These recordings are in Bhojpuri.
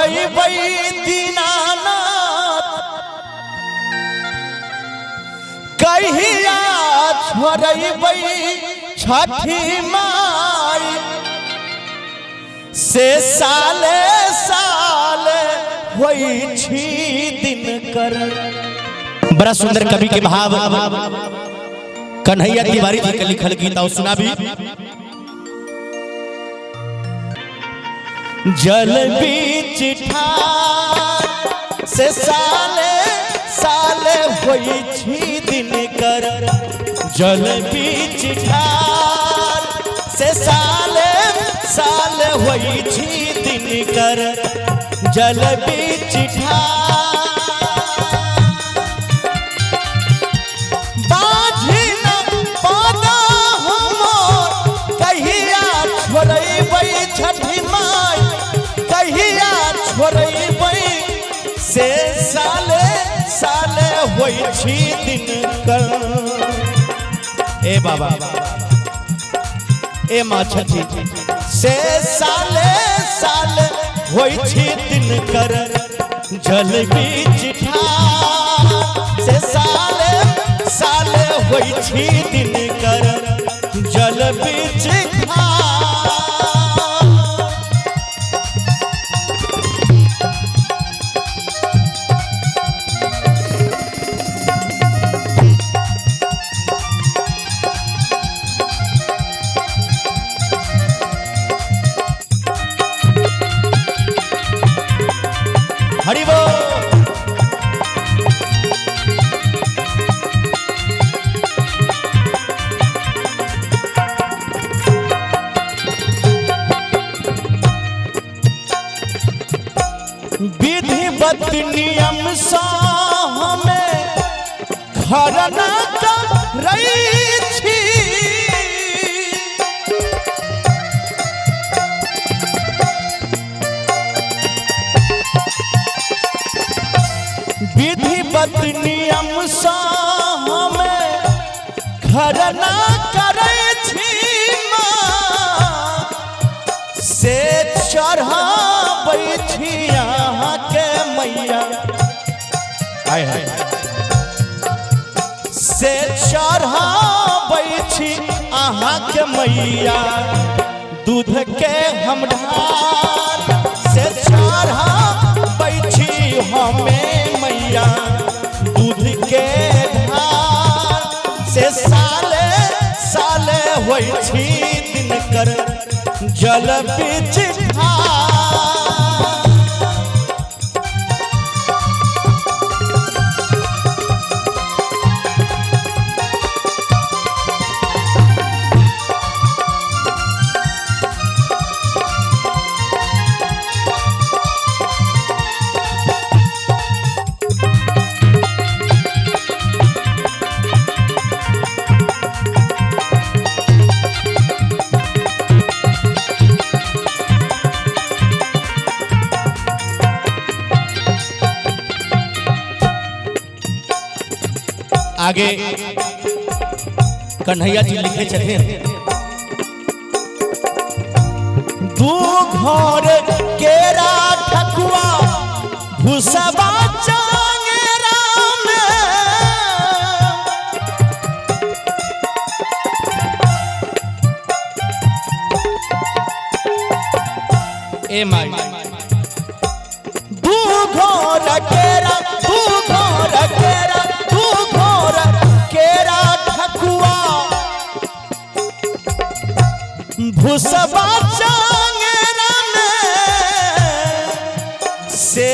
छोड़बै दीनानाथ कहिया छोड़बै छठी माई से साले साले होई छी दिन कर। बड़ा सुंदर कवि के भाव कन्हैया तिवारी जी के लिखल गीत और सुना भी। जल बीच ठार से साले साले होई छी दिन कर। जल बीच ठार से साले साले होई छी दिन कर। जल बीच ठार बाझी न पादा हमर कहिया छोड़बै छठी माई कहिया छोड़बै से साले साले होई छी दिन कर। ए बाबा ए माँ छठी से साले साले होई छी दिन कर। जल बीच ठार से साले साले होई छी दिन कर। जल बीच हरि बोल। विधिवत नियम सा हमें खरना करई छी विधिवत नियम सा हमें खरना करै छी माँ से चढ़ाबै छी अहाँ के मैया से चढ़ाबै छी अहाँ के मैया दूध के हम ढार से चढ़ाबै छी हमें मैया दूध के ढार से साले साले होई छी दिन कर। जल बीच आगे कन्हैया जी लिखे छथिन। दू घर केरा ठकुआ भूसबा चांगेरा में ए माई दू घर केरा दू घर केरा केरा ठकुआ भूसबा चांगेरा में से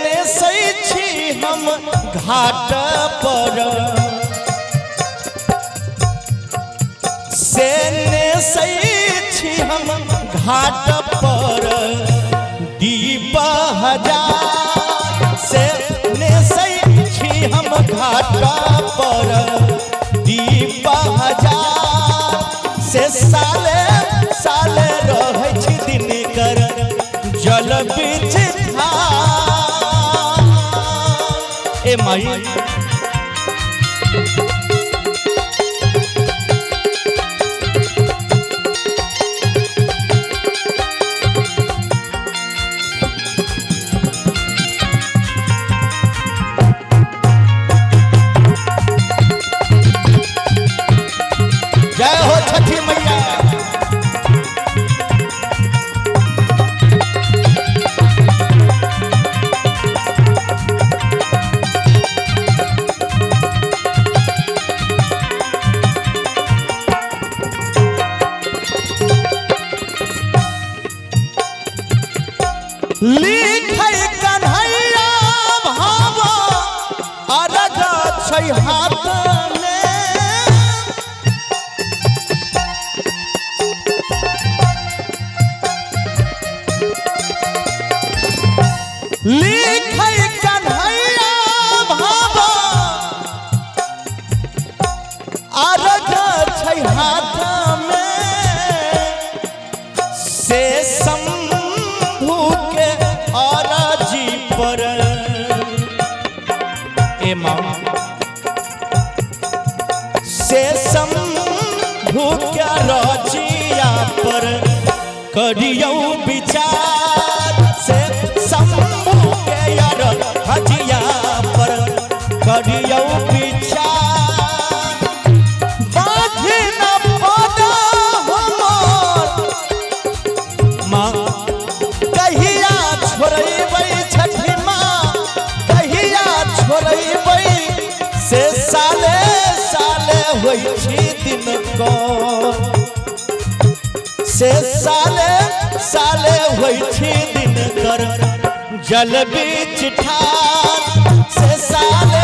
नेसै छी हम घाट पर से नेसै छी हम घाट पर दीप हजार से नेसै छी हम घाट पर दीप हजार से साले साले रहै छी दिन कर। जल बीच ए माई अर्घ छै हाथ में लिखै कन्हैया भावा अर्घ छै हाथ में से शंभु के अरजी पर ए माँ से शंभु के रजिया पर करियौ विचार से शंभु के रजिया पर करियौ विचार बाधी न पदा हमर माँ कहिया छोड़बै छठी माँ कहिया छोड़बै से साले साले होइ छी दिन को से साले साले होइ छी दिन कर जल बीच ठार से साले